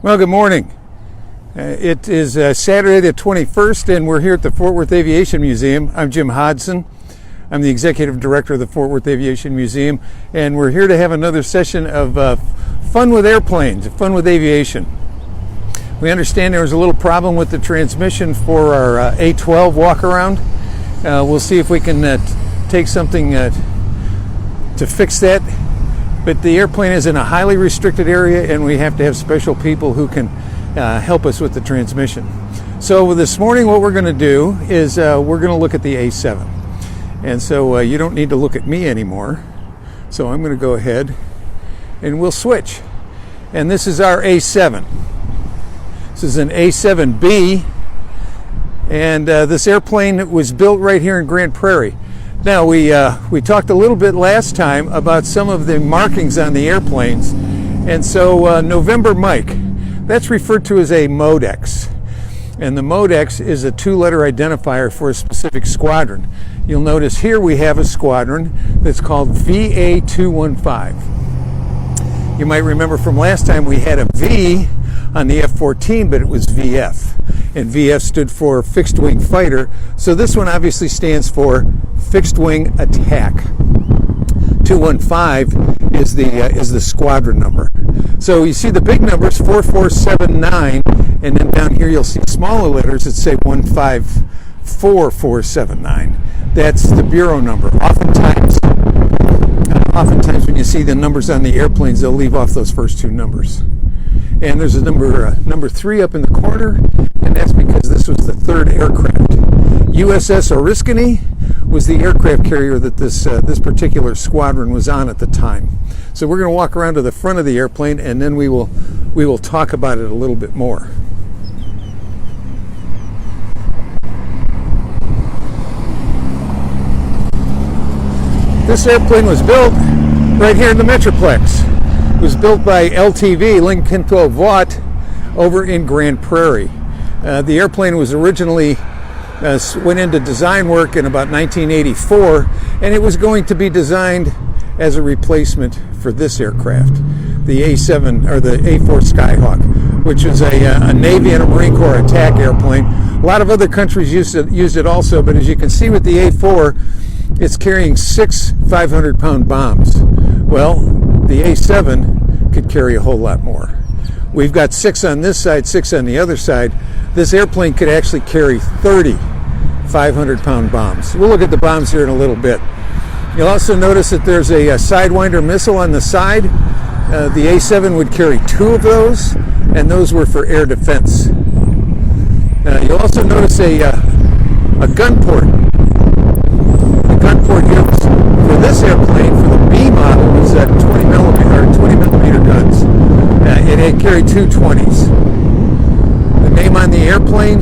Well, good morning. It is Saturday the 21st, and we're here at the Fort Worth Aviation Museum. I'm Jim Hodson. I'm the Executive Director of the Fort Worth Aviation Museum, and we're here to have another session of fun with airplanes, fun with aviation. We understand there was a little problem with the transmission for our A-12 walk-around. We'll see if we can take something to fix that. But the airplane is in a highly restricted area, and we have to have special people who can help us with the transmission. So this morning what we're going to do is we're going to look at the A-7. And so you don't need to look at me anymore. So I'm going to go ahead and we'll switch. And this is our A-7. This is an A-7B. And this airplane was built right here in Grand Prairie. Now, we talked a little bit last time about some of the markings on the airplanes, and so November Mike, that's referred to as a MODEX, and the MODEX is a two-letter identifier for a specific squadron. You'll notice here we have a squadron that's called VA-215. You might remember from last time we had a V on the F-14, but it was VF. And VF stood for Fixed Wing Fighter. So this one obviously stands for Fixed Wing Attack. 215 is the squadron number. So you see the big numbers 4479, and then down here you'll see smaller letters that say 154479. That's the bureau number. Oftentimes when you see the numbers on the airplanes, they'll leave off those first two numbers. And there's a number 3 up in the corner, and that's because this was the third aircraft. USS Oriskany was the aircraft carrier that this particular squadron was on at the time. So we're going to walk around to the front of the airplane, and then we will talk about it a little bit more. This airplane was built right here in the Metroplex. It was built by LTV, Lincoln 12 Watt, over in Grand Prairie. The airplane was originally went into design work in about 1984, and it was going to be designed as a replacement for this aircraft, the A-7 or the A-4 Skyhawk, which is a Navy and a Marine Corps attack airplane. A lot of other countries used it also, but as you can see with the A-4, it's carrying 6 500-pound bombs. Well, the A-7 could carry a whole lot more. We've got 6 on this side, 6 on the other side. This airplane could actually carry 30 500-pound bombs. We'll look at the bombs here in a little bit. You'll also notice that there's a Sidewinder missile on the side. The A-7 would carry 2 of those, and those were for air defense. You'll also notice a gun port. The gun port here for this airplane, for the B model, was 20 millimeter guns. It had carried 2 20s. The name on the airplane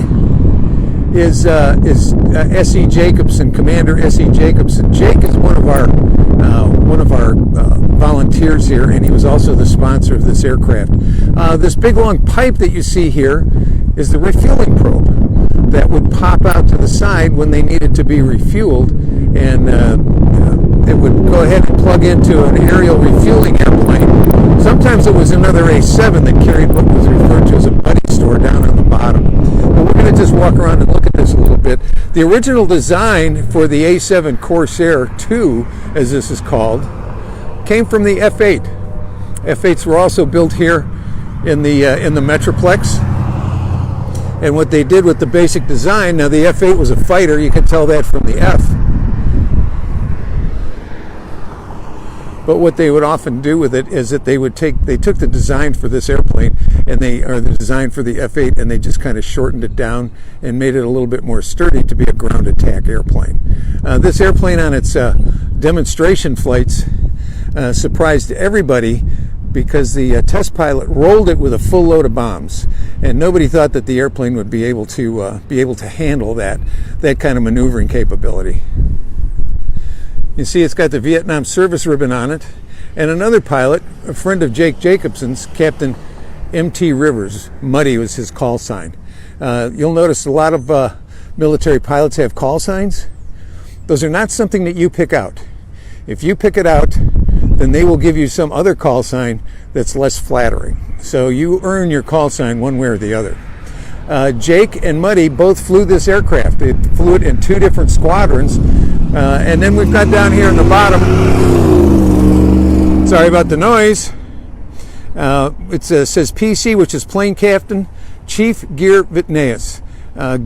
is S.E. Jacobson, Commander S.E. Jacobson. Jake is one of our volunteers here, and he was also the sponsor of this aircraft. This big long pipe that you see here is the refueling probe that would pop out to the side when they needed to be refueled, and it would go ahead and plug into an aerial refueling airplane. Sometimes it was another A-7 that carried what was referred to as a buddy store down on the bottom. But we're going to just walk around and look at this a little bit. The original design for the A-7 Corsair 2, as this is called, came from the F-8. F-8s were also built here in the Metroplex. And what they did with the basic design, now the F-8 was a fighter, you can tell that from the F. But what they would often do with it is that they took the design for this airplane, or the design for the F-8, and they just kind of shortened it down and made it a little bit more sturdy to be a ground attack airplane. This airplane on its demonstration flights surprised everybody because the test pilot rolled it with a full load of bombs, and nobody thought that the airplane would be able to handle that kind of maneuvering capability. You see it's got the Vietnam service ribbon on it, and another pilot, a friend of Jake Jacobson's, Captain M.T. Rivers. Muddy was his call sign. You'll notice a lot of military pilots have call signs. Those are not something that you pick out. If you pick it out, then they will give you some other call sign that's less flattering. So you earn your call sign one way or the other. Jake and Muddy both flew this aircraft. They flew it in 2 different squadrons. And then we've got down here in the bottom, sorry about the noise, it says PC, which is Plane Captain Chief Gear Vitnaeus.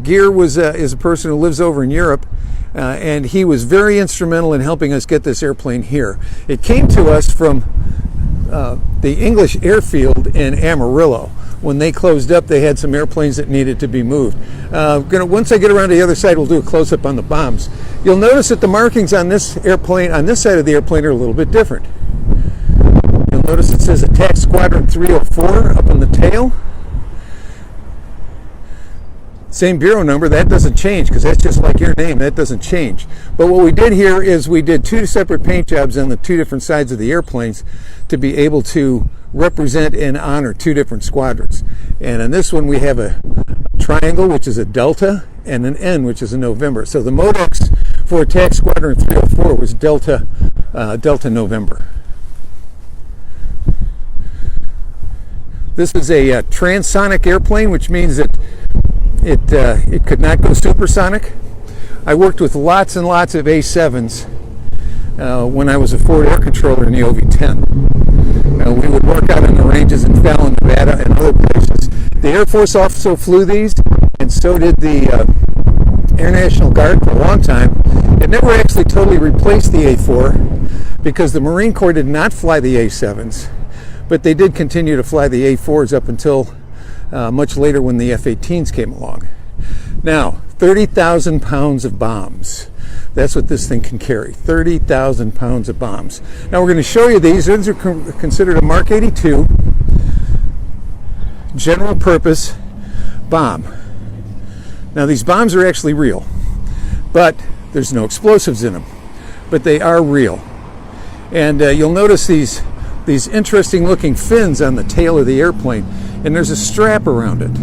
Gear is a person who lives over in Europe, and he was very instrumental in helping us get this airplane here. It came to us from the English airfield in Amarillo. When they closed up, they had some airplanes that needed to be moved. Once I get around to the other side, we'll do a close-up on the bombs. You'll notice that the markings on this airplane, on this side of the airplane, are a little bit different. You'll notice it says Attack Squadron 304 up on the tail. Same bureau number, that doesn't change because that's just like your name, that doesn't change. But what we did here is we did 2 separate paint jobs on the 2 different sides of the airplanes to be able to represent and honor 2 different squadrons. And on this one we have a triangle, which is a Delta, and an N, which is a November. So the Modex for Attack Squadron 304 was Delta November. This is a transonic airplane, which means that it could not go supersonic. I worked with lots and lots of A-7s when I was a forward air controller in the OV-10. We would work out in the ranges in Fallon, Nevada, and other places. The Air Force also flew these, and so did the Air National Guard for a long time. It never actually totally replaced the A-4 because the Marine Corps did not fly the A-7s, but they did continue to fly the A-4s up until much later when the F-18s came along. Now, 30,000 pounds of bombs. That's what this thing can carry, 30,000 pounds of bombs. Now we're going to show you these. These are considered a Mark 82 general purpose bomb. Now these bombs are actually real, but there's no explosives in them, but they are real. And you'll notice these interesting looking fins on the tail of the airplane, and there's a strap around it.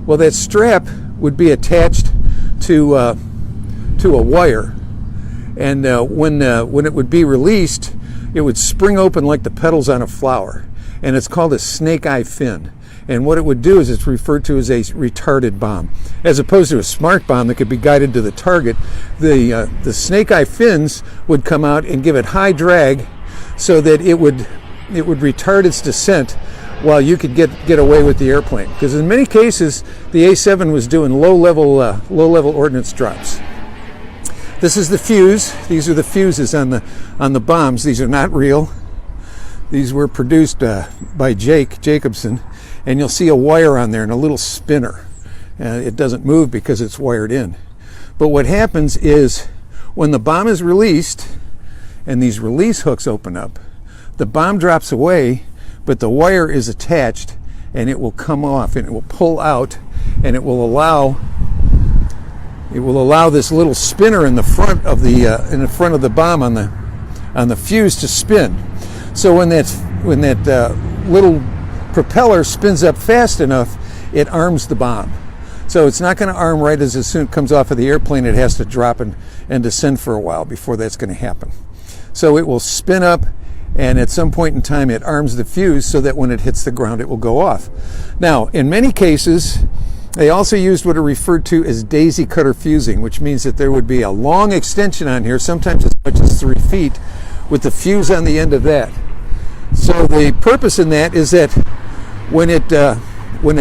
Well, that strap would be attached to a wire, and when it would be released, it would spring open like the petals on a flower, and it's called a snake eye fin. And what it would do is it's referred to as a retarded bomb, as opposed to a smart bomb that could be guided to the target. The snake eye fins would come out and give it high drag, so that it would retard its descent while you could get away with the airplane. Because in many cases, the A-7 was doing low-level ordnance drops. This is the fuse. These are the fuses on the bombs. These are not real. These were produced by Jake Jacobson, and you'll see a wire on there and a little spinner. It doesn't move because it's wired in. But what happens is when the bomb is released and these release hooks open up, the bomb drops away, but the wire is attached, and it will come off and it will pull out, and it will allow this little spinner in the front of the bomb on the fuse to spin. So when that little propeller spins up fast enough, it arms the bomb. So it's not going to arm right as soon as it comes off of the airplane. It has to drop and descend for a while before that's going to happen. So it will spin up, and at some point in time it arms the fuse so that when it hits the ground it will go off. Now, in many cases, they also used what are referred to as daisy cutter fusing, which means that there would be a long extension on here, sometimes as much as 3 feet, with the fuse on the end of that. So the purpose in that is that when it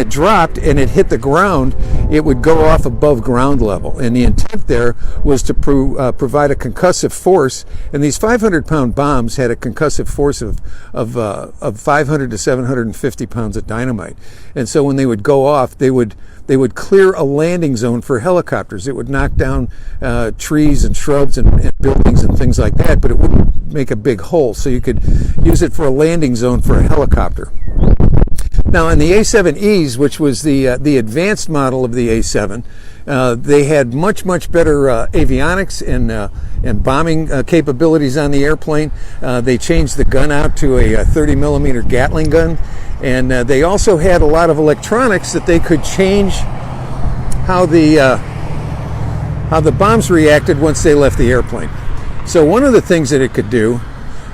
dropped and it hit the ground, it would go off above ground level. And the intent there was to provide a concussive force. And these 500-pound bombs had a concussive force of 500 to 750 pounds of dynamite. And so when they would go off, they would clear a landing zone for helicopters. It would knock down trees and shrubs and buildings and things like that, but it wouldn't make a big hole. So you could use it for a landing zone for a helicopter. Now, in the A-7Es, which was the advanced model of the A-7, they had much better avionics and bombing capabilities on the airplane. They changed the gun out to a 30 millimeter Gatling gun, and they also had a lot of electronics that they could change how the bombs reacted once they left the airplane. So one of the things that it could do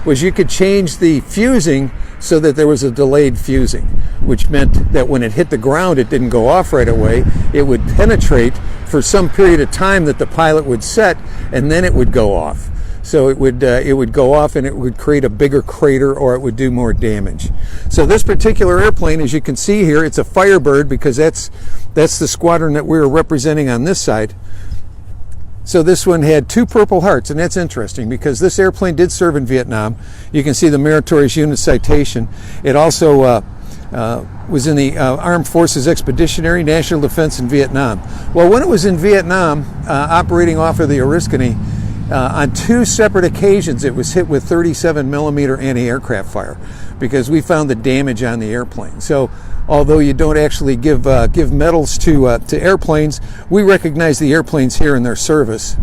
was you could change the fusing so that there was a delayed fusing, which meant that when it hit the ground, it didn't go off right away. It would penetrate for some period of time that the pilot would set, and then it would go off. So it would go off and it would create a bigger crater, or it would do more damage. So this particular airplane, as you can see here, it's a Firebird because that's the squadron that we were representing on this side. So this one had 2 Purple Hearts, and that's interesting because this airplane did serve in Vietnam. You can see the Meritorious Unit Citation. It also was in the Armed Forces Expeditionary National Defense in Vietnam. Well, when it was in Vietnam, operating off of the Oriskany, on 2 separate occasions it was hit with 37 millimeter anti-aircraft fire because we found the damage on the airplane. So although you don't actually give medals to airplanes, we recognize the airplanes here in their service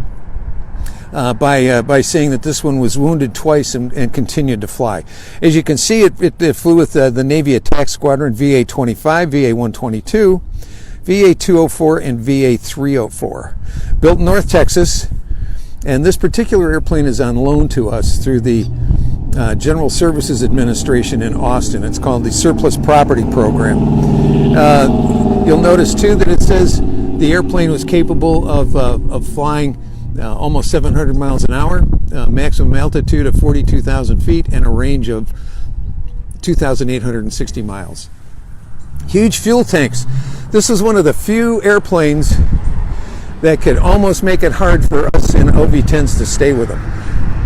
by saying that this one was wounded twice and continued to fly. As you can see, it flew with the Navy Attack Squadron VA-25, VA-122, VA-204, and VA-304. Built in North Texas, and this particular airplane is on loan to us through the General Services Administration in Austin. It's called the Surplus Property Program. You'll notice too that it says the airplane was capable of flying almost 700 miles an hour, maximum altitude of 42,000 feet, and a range of 2,860 miles. Huge fuel tanks. This is one of the few airplanes that could almost make it hard for us in OV-10s to stay with them.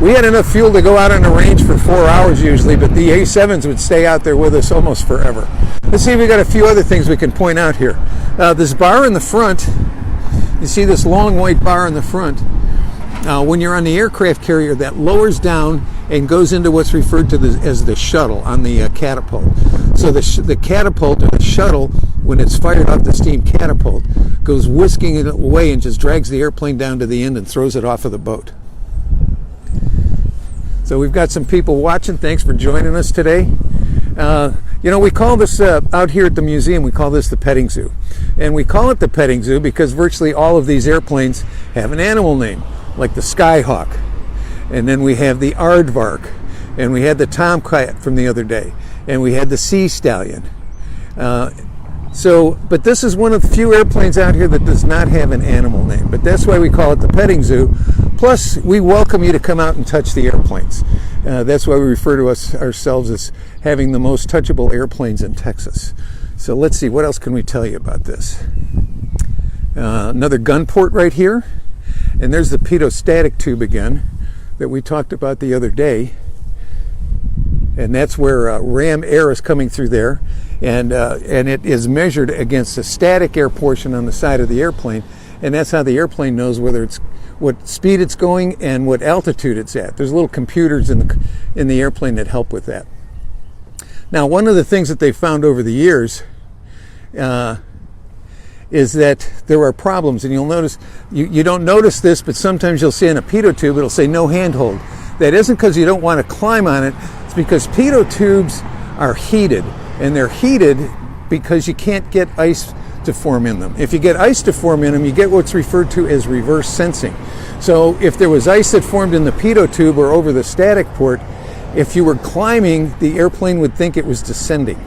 We had enough fuel to go out on a range for 4 hours usually, but the A-7s would stay out there with us almost forever. Let's see if we got a few other things we can point out here. This bar in the front, you see this long white bar in the front. When you're on the aircraft carrier, that lowers down and goes into what's referred to as the shuttle on the catapult. So the catapult, or the shuttle, when it's fired off the steam catapult, goes whisking it away and just drags the airplane down to the end and throws it off of the boat. So we've got some people watching. Thanks for joining us today. We call this, out here at the museum, we call this the petting zoo. And we call it the petting zoo because virtually all of these airplanes have an animal name, like the Skyhawk. And then we have the Aardvark. And we had the Tomcat from the other day. And we had the Sea Stallion. But this is one of the few airplanes out here that does not have an animal name. But that's why we call it the petting zoo. Plus, we welcome you to come out and touch the airplanes. That's why we refer to ourselves as having the most touchable airplanes in Texas. So let's see, what else can we tell you about this? Another gun port right here. And there's the pedostatic tube again that we talked about the other day. And that's where ram air is coming through there. And it is measured against the static air portion on the side of the airplane. And that's how the airplane knows whether it's what speed it's going and what altitude it's at. There's little computers in the airplane that help with that. Now, one of the things that they found over the years is that there are problems, and you'll notice, you don't notice this, but sometimes you'll see in a pitot tube, it'll say no handhold. That isn't because you don't want to climb on it, it's because pitot tubes are heated, and they're heated because you can't get ice to form in them. If you get ice to form in them, you get what's referred to as reverse sensing. So if there was ice that formed in the pitot tube or over the static port, if you were climbing, the airplane would think it was descending.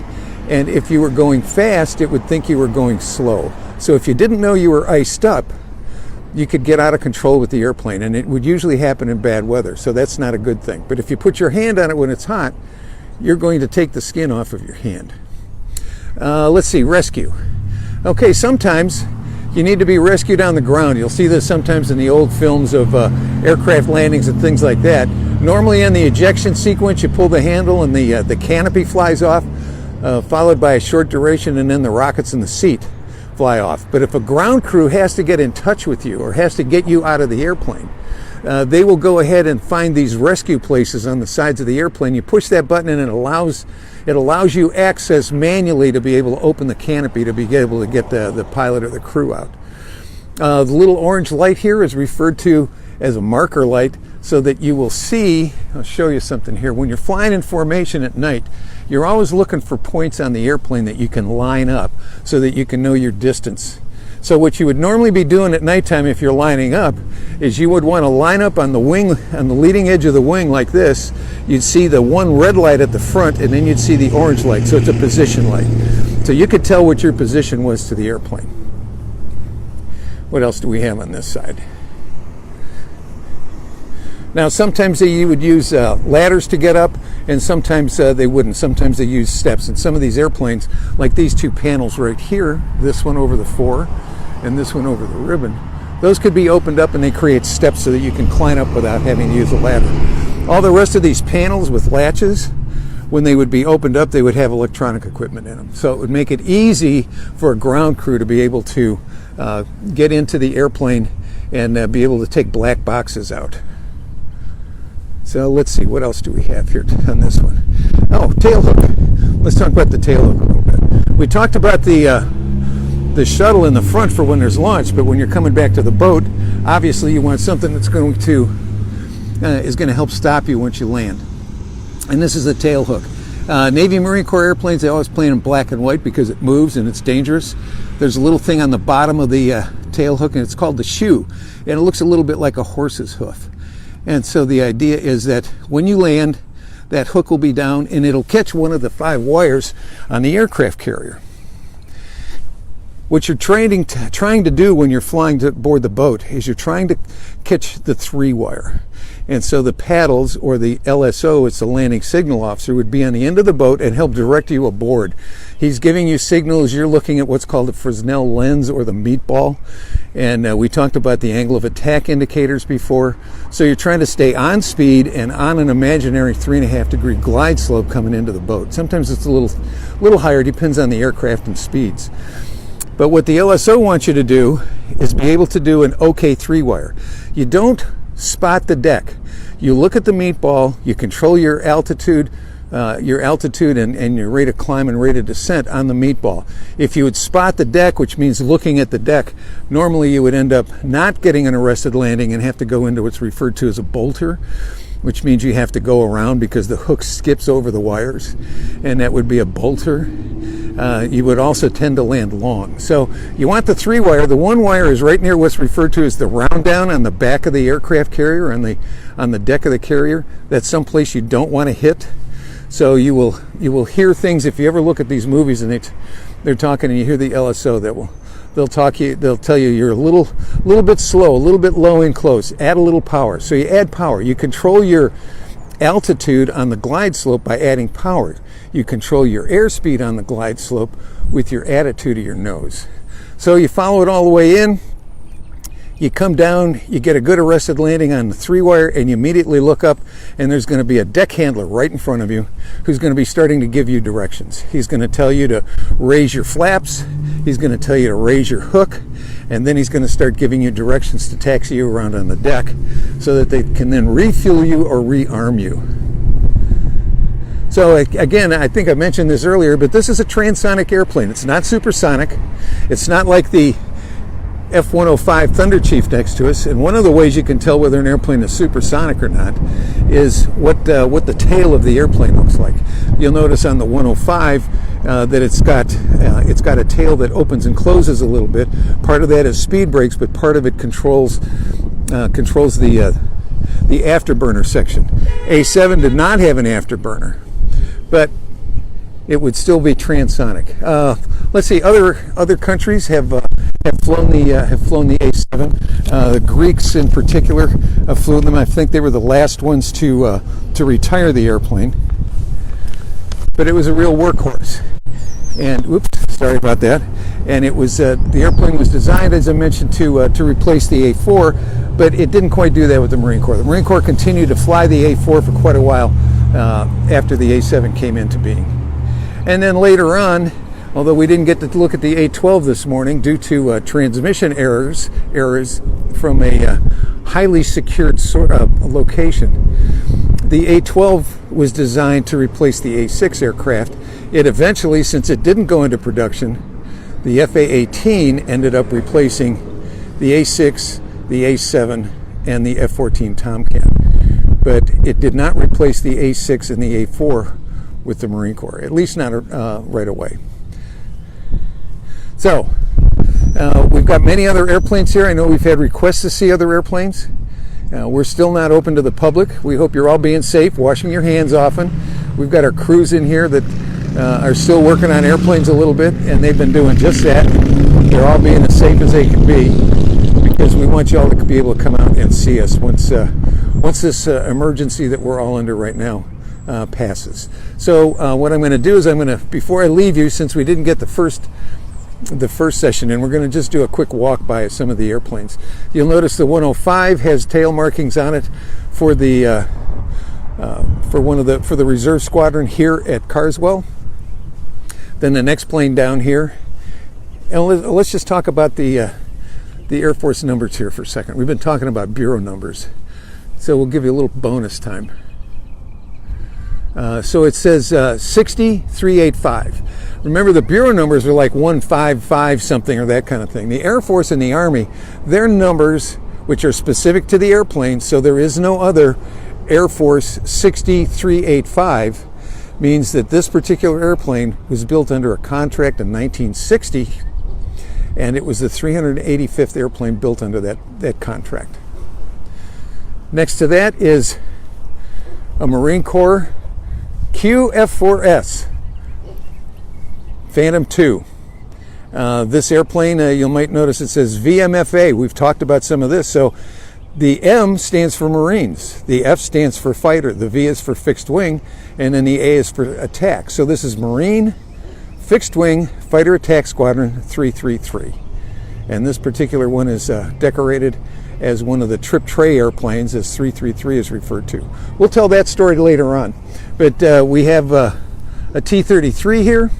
And if you were going fast, it would think you were going slow. So if you didn't know you were iced up, you could get out of control with the airplane, and it would usually happen in bad weather, so that's not a good thing. But if you put your hand on it when it's hot, you're going to take the skin off of your hand. Let's see, rescue. Okay, sometimes you need to be rescued on the ground. You'll see this sometimes in the old films of aircraft landings and things like that. Normally in the ejection sequence, you pull the handle and the canopy flies off, followed by a short duration, and then the rockets in the seat fly off. But if a ground crew has to get in touch with you or has to get you out of the airplane, they will go ahead and find these rescue places on the sides of the airplane. You push that button and it allows you access manually to be able to open the canopy to be able to get the pilot or the crew out. The little orange light here is referred to as a marker light so that you will see, I'll show you something here. When you're flying in formation at night, you're always looking for points on the airplane that you can line up so that you can know your distance. So what you would normally be doing at nighttime if you're lining up is you would want to line up on the wing, on the leading edge of the wing like this. You'd see the one red light at the front, and then you'd see the orange light. So it's a position light. So you could tell what your position was to the airplane. What else do we have on this side? Now, sometimes you would use ladders to get up, and sometimes they wouldn't. Sometimes they use steps. And some of these airplanes, like these two panels right here, this one over the fore and this one over the ribbon, those could be opened up and they create steps so that you can climb up without having to use a ladder. All the rest of these panels with latches, when they would be opened up, they would have electronic equipment in them. So it would make it easy for a ground crew to be able to get into the airplane and be able to take black boxes out. So let's see, what else do we have here on this one? Oh, tail hook. Let's talk about the tail hook a little bit. We talked about the shuttle in the front for when there's launch, but when you're coming back to the boat, obviously you want something that's going to is going to help stop you once you land. And this is a tail hook. Navy Marine Corps airplanes, they always play in black and white because it moves and it's dangerous. There's a little thing on the bottom of the tail hook, and it's called the shoe, and it looks a little bit like a horse's hoof. And so the idea is that when you land, that hook will be down and it'll catch one of the 5 wires on the aircraft carrier. What you're trying to do when you're flying to board the boat is you're trying to catch the 3 wire. And so the paddles, or the LSO, it's the landing signal officer, would be on the end of the boat and help direct you aboard. He's giving you signals. You're looking at what's called the Fresnel lens, or the meatball. And we talked about the angle of attack indicators before. So you're trying to stay on speed and on an imaginary 3.5-degree glide slope coming into the boat. Sometimes it's a little higher, depends on the aircraft and speeds. But what the LSO wants you to do is be able to do an OK 3-wire. You don't spot the deck. You look at the meatball, you control your altitude and your rate of climb and rate of descent on the meatball. If you would spot the deck, which means looking at the deck, normally you would end up not getting an arrested landing and have to go into what's referred to as a bolter, which means you have to go around because the hook skips over the wires, and that would be a bolter. You would also tend to land long. So you want the 3-wire. The 1-wire is right near what's referred to as the round down on the back of the aircraft carrier, on the deck of the carrier. That's someplace you don't want to hit. So you will hear things if you ever look at these movies and they're talking and you hear the LSO, they'll tell you you're a little bit slow, a little bit low and close. Add a little power. So you add power. You control your altitude on the glide slope by adding power. You control your airspeed on the glide slope with your attitude of your nose. So you follow it all the way in, you come down, you get a good arrested landing on the 3-wire, and you immediately look up, and there's going to be a deck handler right in front of you who's going to be starting to give you directions. He's going to tell you to raise your flaps, he's going to tell you to raise your hook, and then he's going to start giving you directions to taxi you around on the deck so that they can then refuel you or rearm you. So again, I think I mentioned this earlier, but this is a transonic airplane. It's not supersonic. It's not like the F-105 Thunder Chief next to us. And one of the ways you can tell whether an airplane is supersonic or not is what the tail of the airplane looks like. You'll notice on the 105 that it's got a tail that opens and closes a little bit. Part of that is speed brakes, but part of it controls the afterburner section. A-7 did not have an afterburner, but it would still be transonic. Let's see, other countries have flown the A-7. The Greeks, in particular, have flown them. I think they were the last ones to retire the airplane. But it was a real workhorse. And oops, sorry about that. And it was the airplane was designed, as I mentioned, to replace the A-4, but it didn't quite do that with the Marine Corps. The Marine Corps continued to fly the A-4 for quite a while after the A-7 came into being. And then later on, although we didn't get to look at the A-12 this morning due to transmission errors from a highly secured location, the A-12 was designed to replace the A-6 aircraft. It eventually, since it didn't go into production, the FA-18 ended up replacing the A-6, the A-7, and the F-14 Tomcat. But it did not replace the A-6 and the A-4 with the Marine Corps, at least not right away. So, We've got many other airplanes here. I know we've had requests to see other airplanes. We're still not open to the public. We hope you're all being safe, washing your hands often. We've got our crews in here that are still working on airplanes a little bit, and they've been doing just that. They're all being as safe as they can be, because we want you all to be able to come out and see us once this emergency that we're all under right now passes. So what I'm going to do is before I leave you, since we didn't get the first session in, we're going to just do a quick walk by some of the airplanes. You'll notice the 105 has tail markings on it for the for the reserve squadron here at Carswell. Then the next plane down here, and let's just talk about the Air Force numbers here for a second. We've been talking about bureau numbers, so we'll give you a little bonus time. So it says 60385. Remember, the bureau numbers are like 155 something or that kind of thing. The Air Force and the Army, their numbers, which are specific to the airplane, so there is no other Air Force 60385, means that this particular airplane was built under a contract in 1960, and it was the 385th airplane built under that contract. Next to that is a Marine Corps QF4S Phantom II. This airplane, you might notice it says VMFA. We've talked about some of this. So the M stands for Marines, the F stands for fighter, the V is for fixed wing, and then the A is for attack. So this is Marine Fixed Wing Fighter Attack Squadron 333. And this particular one is decorated as one of the trip tray airplanes, as 333 is referred to. We'll tell that story later on. But we have a T-33 here,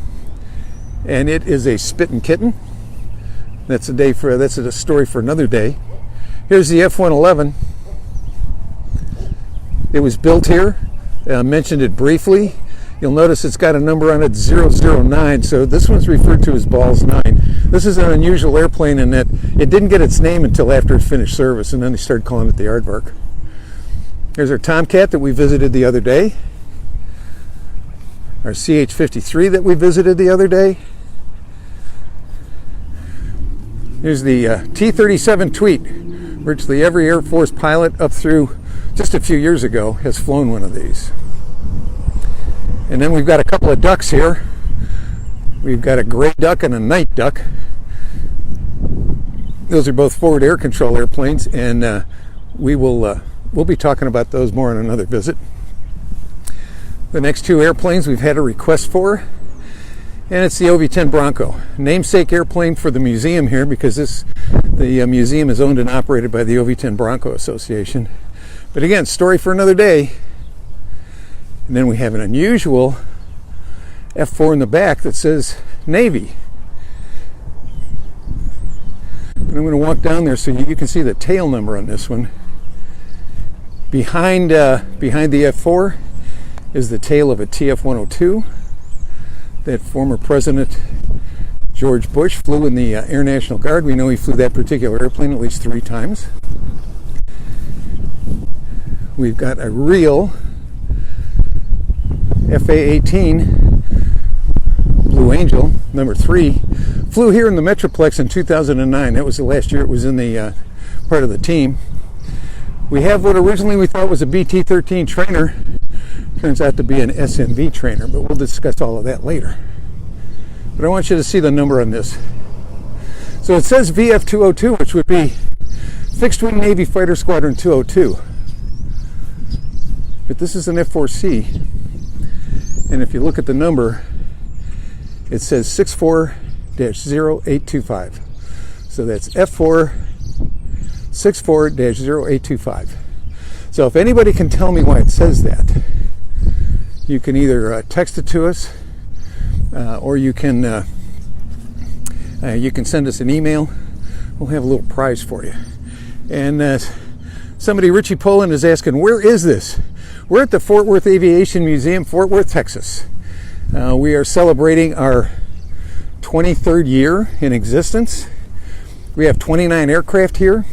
and it is a spittin' kitten. That's a story for another day. Here's the F-111. It was built here. I mentioned it briefly. You'll notice it's got a number on it, 009, so this one's referred to as Balls 9. This is an unusual airplane in that it didn't get its name until after it finished service, and then they started calling it the Aardvark. Here's our Tomcat that we visited the other day. Our CH-53 that we visited the other day. Here's the T-37 Tweet. Virtually every Air Force pilot up through just a few years ago has flown one of these. And then we've got a couple of ducks here. We've got a gray duck and a night duck. Those are both forward air control airplanes, and we'll be talking about those more on another visit. The next two airplanes we've had a request for, and it's the OV-10 Bronco, namesake airplane for the museum here, because the museum is owned and operated by the OV-10 Bronco Association. But again, story for another day. And then we have an unusual F4 in the back that says Navy. And I'm going to walk down there so you can see the tail number on this one. Behind the F4 is the tail of a TF-102 that former President George Bush flew in the Air National Guard. We know he flew that particular airplane at least 3 times. We've got a real FA-18 Blue Angel, number 3, flew here in the Metroplex in 2009. That was the last year it was in the part of the team. We have what originally we thought was a BT-13 trainer. Turns out to be an SMV trainer, but we'll discuss all of that later. But I want you to see the number on this. So it says VF-202, which would be Fixed Wing Navy Fighter Squadron 202. But this is an F4C. And if you look at the number, it says 64-0825. So that's F4 64-0825. So if anybody can tell me why it says that, you can either text it to us, or you can send us an email. We'll have a little prize for you. And somebody, Richie Poland, is asking, where is this? We're at the Fort Worth Aviation Museum, Fort Worth, Texas. We are celebrating our 23rd year in existence. We have 29 aircraft here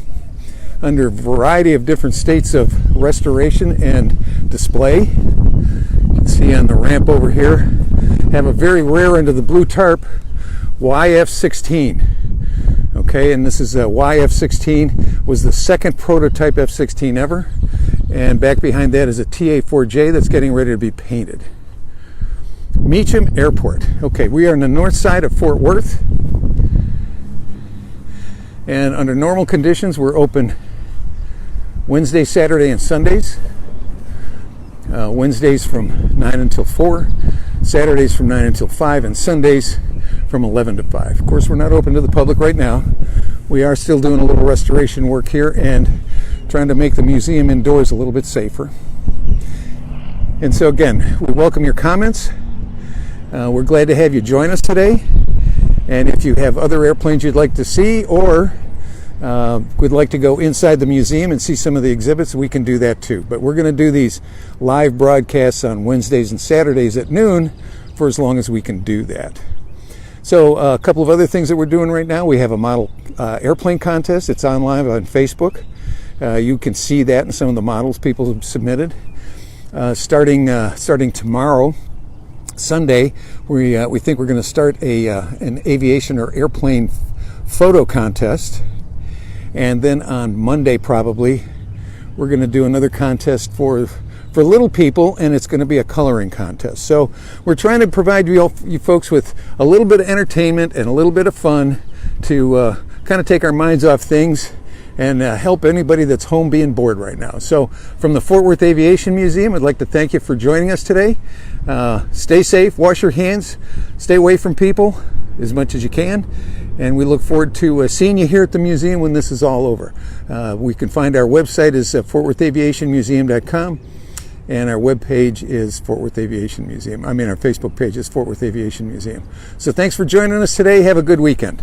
under a variety of different states of restoration and display. You can see on the ramp over here, have a very rare under the blue tarp YF-16. Okay, and this is a YF-16, was the second prototype F-16 ever. And back behind that is a TA-4J that's getting ready to be painted. Meacham Airport. Okay, we are on the north side of Fort Worth. And under normal conditions, we're open Wednesday, Saturday, and Sundays. Wednesdays from 9 until 4, Saturdays from 9 until 5, and Sundays from 11 to 5. Of course, we're not open to the public right now. We are still doing a little restoration work here and trying to make the museum indoors a little bit safer. And so again, we welcome your comments. We're glad to have you join us today. And if you have other airplanes you'd like to see, or would like to go inside the museum and see some of the exhibits, we can do that too. But we're going to do these live broadcasts on Wednesdays and Saturdays at noon for as long as we can do that. So a couple of other things that we're doing right now. We have a model airplane contest. It's online on Facebook. You can see that and some of the models people have submitted. Starting tomorrow, Sunday, we think we're going to start an aviation or airplane photo contest. And then on Monday, probably, we're going to do another contest for little people, and it's going to be a coloring contest. So we're trying to provide you folks with a little bit of entertainment and a little bit of fun to kind of take our minds off things and help anybody that's home being bored right now. So from the Fort Worth Aviation Museum, I'd like to thank you for joining us today. Stay safe, wash your hands, stay away from people as much as you can, and we look forward to seeing you here at the museum when this is all over. We can find our website is fortworthaviationmuseum.com, and our webpage is Fort Worth Aviation Museum. Our Facebook page is Fort Worth Aviation Museum. So thanks for joining us today. Have a good weekend.